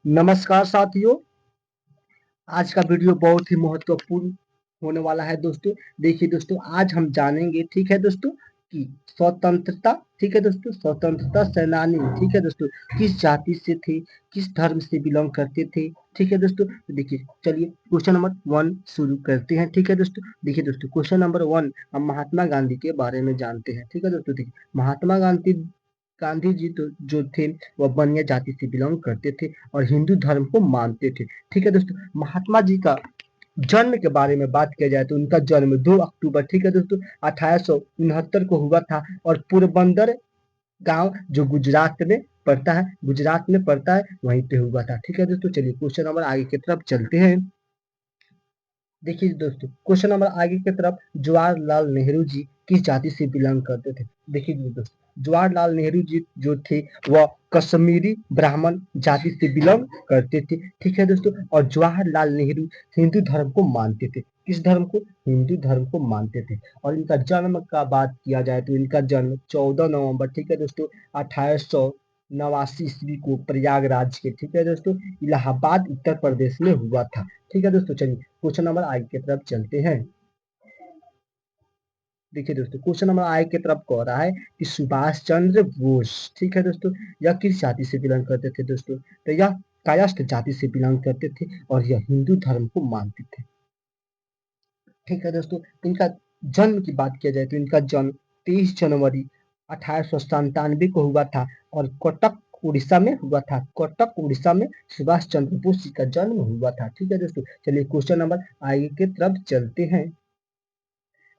नमस्कार साथियों। आज का वीडियो बहुत ही महत्वपूर्ण होने वाला है दोस्तों। देखिए दोस्तों, आज हम जानेंगे, ठीक है दोस्तों, कि स्वतंत्रता, ठीक है दोस्तों, स्वतंत्रता सेनानी, ठीक है दोस्तों, किस जाति से थे, किस धर्म से बिलोंग करते थे, ठीक है दोस्तों। तो देखिए, चलिए क्वेश्चन नंबर 1 शुरू करते हैं, ठीक है दोस्तों। देखिए दोस्तों, क्वेश्चन नंबर 1 हम महात्मा गांधी के बारे में जानते हैं, ठीक है दोस्तों। देखिए, महात्मा गांधी गांधी जी तो जो थे वह बनिया जाति से बिलोंग करते थे और हिंदू धर्म को मानते थे, ठीक है दोस्तों। महात्मा जी का जन्म के बारे में बात किया जाए तो उनका जन्म 2 अक्टूबर, ठीक है दोस्तों, 1869 को हुआ था और पोरबंदर गांव जो गुजरात में पड़ता है, वहीं पे हुआ था, ठीक है दोस्तों। चलिए क्वेश्चन नंबर आगे की तरफ चलते हैं। देखिए दोस्तों, क्वेश्चन नंबर आगे की तरफ, जवाहरलाल नेहरू जी किस जाति से बिलोंग करते थे। देखिए दोस्तों, जवाहरलाल नेहरू जी जो थे वह कश्मीरी ब्राह्मण जाति से बिलोंग करते थे, ठीक है दोस्तों। और जवाहरलाल नेहरू हिंदू धर्म को मानते थे। किस धर्म को? हिंदू धर्म को मानते थे। और इनका जन्म का बात किया जाए तो इनका जन्म 14 नवंबर, ठीक है दोस्तों, 1889 ईस्वी को प्रयागराज के, ठीक है दोस्तों, इलाहाबाद उत्तर प्रदेश में हुआ था, ठीक है दोस्तों। चलिए क्वेश्चन नंबर आगे की तरफ चलते हैं। देखिए दोस्तों, क्वेश्चन नंबर आगे की तरफ कह रहा है कि सुभाष चंद्र बोस, ठीक है दोस्तों, यह किस जाति से बिलोंग करते थे दोस्तों। तो यह कायस्थ जाति से बिलोंग करते थे और यह हिंदू धर्म को मानते थे, ठीक है दोस्तों। इनका जन्म की बात किया जाए तो इनका जन्म 23 जनवरी 1897 को हुआ था और कटक उड़ीसा में हुआ था। कटक उड़ीसा में सुभाष चंद्र बोस जी का जन्म हुआ था, ठीक है दोस्तों। चलिए क्वेश्चन नंबर आगे की तरफ चलते हैं।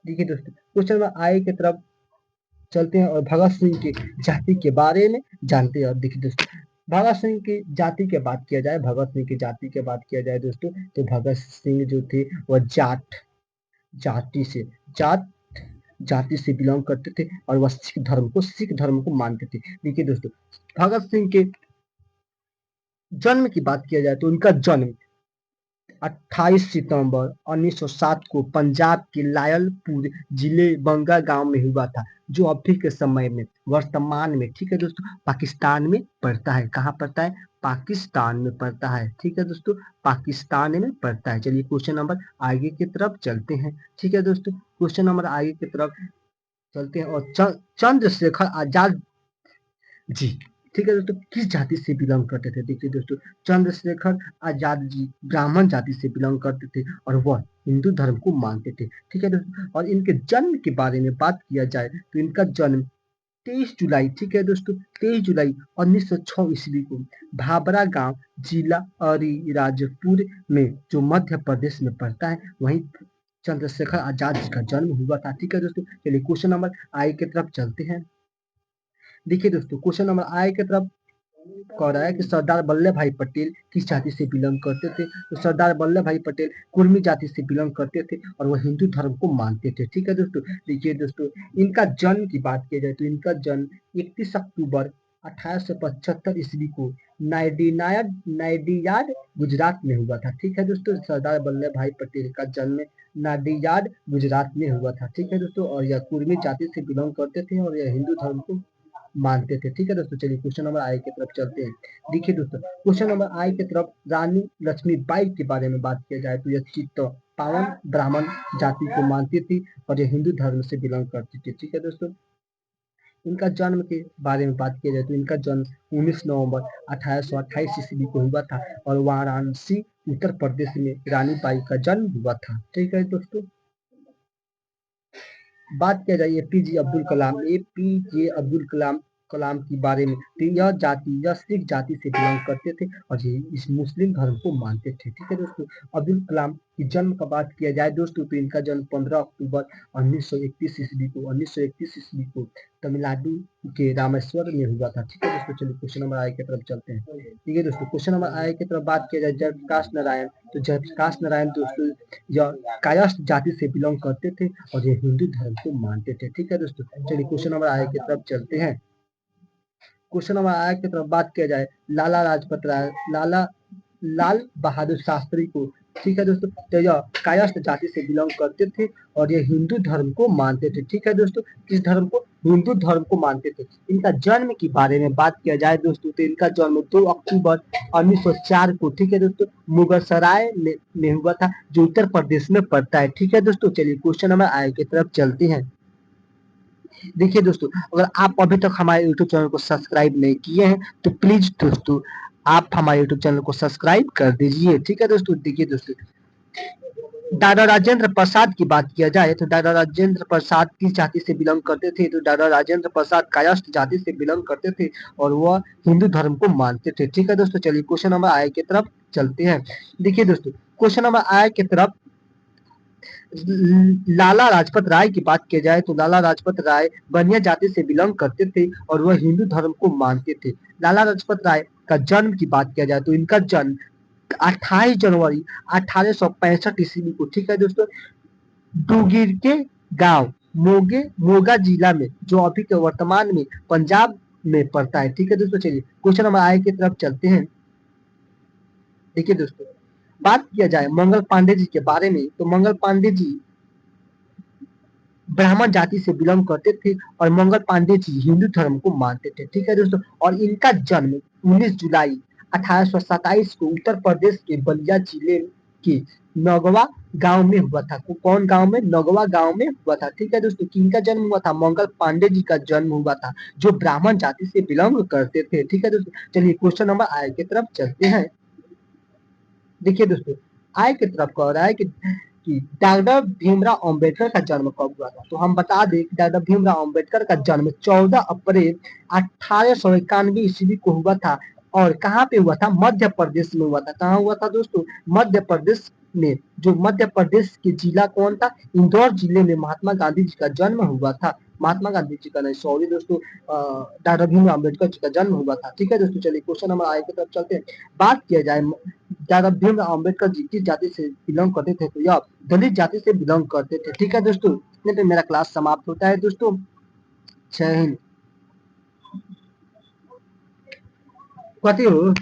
देखिए दोस्तों, क्वेश्चन नंबर आगे की तरफ चलते हैं और भगत सिंह की जाति के बारे में जानते हैं। और देखिए दोस्तों, भगत सिंह की जाति की बात किया जाए, भगत सिंह की जाति की बात किया जाए दोस्तों, तो भगत सिंह जो थे वह जाति से जात जाति से बिलोंग करते थे और वह सिख धर्म को मानते थे। देखिए दोस्तों, भगत सिंह के जन्म की बात किया जाए तो उनका जन्म 28 सितंबर 1907 को पंजाब के लायलपुर जिले बंगा गांव में हुआ था, जो अभी के समय में वर्तमान में, ठीक है दोस्तों, पाकिस्तान में पड़ता है। कहाँ पड़ता है? पाकिस्तान में पड़ता है, ठीक है दोस्तों, पाकिस्तान में पड़ता है। चलिए क्वेश्चन नंबर आगे की तरफ चलते हैं, ठीक है दोस्तों। क्वेश्चन नंबर आगे की तरफ चलते हैं और चंद्रशेखर आजाद जी, ठीक है दोस्तों, किस जाति से बिलोंग करते थे। देखिए दोस्तों, चंद्रशेखर आजाद जी ब्राह्मण जाति से बिलोंग करते थे और वह हिंदू धर्म को मानते थे, ठीक है दोस्तों। और इनके जन्म के बारे में बात किया जाए तो इनका जन्म 23 जुलाई, ठीक है दोस्तों, 23 जुलाई 1906 ईस्वी को भाबरा गांव, जिला अलीराजपुर में, जो मध्य प्रदेश में पड़ता है, वहीं चंद्रशेखर आजाद जी का जन्म हुआ था, ठीक है दोस्तों। चलिए क्वेश्चन नंबर आगे की तरफ चलते हैं। देखिए दोस्तों, क्वेश्चन नंबर आगे की तरफ कह रहा है कि सरदार वल्लभ भाई पटेल किस जाति से बिलोंग करते थे। तो सरदार वल्लभ भाई पटेल कुर्मी जाति से बिलोंग करते थे और वह हिंदू धर्म को मानते थे, ठीक है दोस्तों। देखिए दोस्तों, इनका जन्म की बात की जाए तो इनका जन्म 31 अक्टूबर 1875 ईस्वी को नाडियाड गुजरात में हुआ था, ठीक है दोस्तों। सरदार वल्लभ भाई पटेल का जन्म नाडियाड गुजरात में हुआ था, ठीक है दोस्तों, और यह कुर्मी जाति से बिलोंग करते थे और यह हिंदू धर्म को मानते थे, ठीक है दोस्तों। चलिए क्वेश्चन नंबर आई की तरफ चलते हैं। देखिए दोस्तों, क्वेश्चन नंबर आई की तरफ रानी लक्ष्मीबाई के बारे में बात किया जाए तो यह चित्त पावन ब्राह्मण जाति को मानती थी और यह हिंदू धर्म से बिलोंग करती थी, ठीक है दोस्तों। इनका जन्म के बारे में बात किया जाए तो इनका जन्म 19 नवंबर 1828 ईस्वी को हुआ था और वाराणसी उत्तर प्रदेश में रानी बाई का जन्म हुआ था, ठीक है दोस्तों। बात किया जाए एपीजे अब्दुल कलाम, एपीजे अब्दुल कलाम कलाम के बारे में, तो यह सिख जाति से बिलोंग करते थे और ये इस मुस्लिम धर्म को मानते थे, ठीक है दोस्तों। अब्दुल कलाम की जन्म का बात किया जाए दोस्तों तो इनका जन्म 15 अक्टूबर 1931 ईस्वी को तमिलनाडु के रामेश्वर में हुआ था, ठीक है दोस्तों। चलिए क्वेश्चन नंबर आगे की तरफ चलते हैं। ठीक है दोस्तों, क्वेश्चन नंबर आगे की तरफ बात किया जाए जयप्रकाश नारायण, तो जयप्रकाश नारायण दोस्तों यह कायस्थ जाति से बिलोंग करते थे और ये हिंदू धर्म को मानते थे, ठीक है दोस्तों। चलिए क्वेश्चन नंबर आगे की तरफ चलते हैं। क्वेश्चन नंबर आगे की तरफ बात किया जाए लाला बहादुर शास्त्री को ठीक है दोस्तों। तो यह कायस्थ जाति से बिलोंग करते थे और ये हिंदू धर्म को मानते थे। ठीक है दोस्तों, किस धर्म को? हिंदू धर्म को मानते थे। इनका जन्म के बारे में बात किया जाए दोस्तों, तो इनका जन्म 2 अक्टूबर 1904 को, ठीक है दोस्तों, मुगलसराय में हुआ था, जो उत्तर प्रदेश में पड़ता है। ठीक है दोस्तों, चलिए क्वेश्चन नंबर आगे की तरफ चलते हैं। देखिए दोस्तों, अगर आप अभी तक हमारे यूट्यूब चैनल को सब्सक्राइब नहीं किए हैं तो प्लीज दोस्तों आप हमारे यूट्यूब चैनल को सब्सक्राइब कर दीजिए। ठीक है दोस्तों, देखिए दोस्तों, दादा राजेंद्र प्रसाद की बात किया जाए तो दादा राजेंद्र प्रसाद किस जाति से बिलोंग करते थे? तो दादा राजेंद्र प्रसाद कायस्थ जाति से बिलोंग करते थे और वह हिंदू धर्म को मानते थे। ठीक है दोस्तों, चलिए क्वेश्चन नंबर आए की तरफ चलते हैं। देखिए दोस्तों, क्वेश्चन नंबर आए की तरफ लाला लाजपत राय की बात की जाए तो लाला लाजपत राय बनिया जाति से बिलोंग करते थे और वह हिंदू धर्म को मानते थे। लाला लाजपत राय का जन्म की बात किया जाए तो इनका जन्म 28 जनवरी 1865 ईस्वी को, ठीक है दोस्तों, डूगिर के गांव मोगा जिला में, जो अभी के वर्तमान में पंजाब में पड़ता है। ठीक है दोस्तों, चलिए क्वेश्चन नंबर आगे की तरफ चलते हैं। देखिए दोस्तों, बात किया जाए मंगल पांडे जी के बारे में तो मंगल पांडे जी ब्राह्मण जाति से बिलोंग करते थे और मंगल पांडे जी हिंदू धर्म को मानते थे। ठीक है दोस्तों, और इनका जन्म 19 जुलाई 1827 को उत्तर प्रदेश के बलिया जिले के नगवा गांव में हुआ था। कौन गांव में? नगवा गांव में हुआ था। ठीक है दोस्तों, किनका जन्म हुआ था? मंगल पांडे जी का जन्म हुआ था, जो ब्राह्मण जाति से बिलोंग करते थे। ठीक है दोस्तों, चलिए क्वेश्चन नंबर आय की तरफ चलते हैं। देखिए दोस्तों, आय की तरफ कह रहा है कि डॉक्टर भीमराव अंबेडकर का जन्म कब हुआ था? तो हम बता दें कि डॉक्टर भीमराव अंबेडकर का जन्म 14 अप्रैल 1891 ईस्वी को हुआ था। और कहाँ पे हुआ था? मध्य प्रदेश में हुआ था। कहाँ हुआ था दोस्तों? मध्य प्रदेश में। जो मध्य प्रदेश के जिला कौन था? इंदौर जिले में महात्मा गांधी जी का जन्म हुआ था। महात्मा गांधी जी का नहीं, सॉरी दोस्तों, डॉक्टर भीमराव अम्बेडकर जी का जन्म हुआ था। ठीक है दोस्तों, चलिए क्वेश्चन नंबर आगे की तरफ चलते हैं। बात किया जाए डॉक्टर भीमराव अम्बेडकर जी किस जाति से बिलोंग करते थे? तो यह दलित जाति से बिलोंग करते थे। ठीक है दोस्तों, इतने पे मेरा क्लास समाप्त होता है दोस्तों। जय हिंद। कथी हो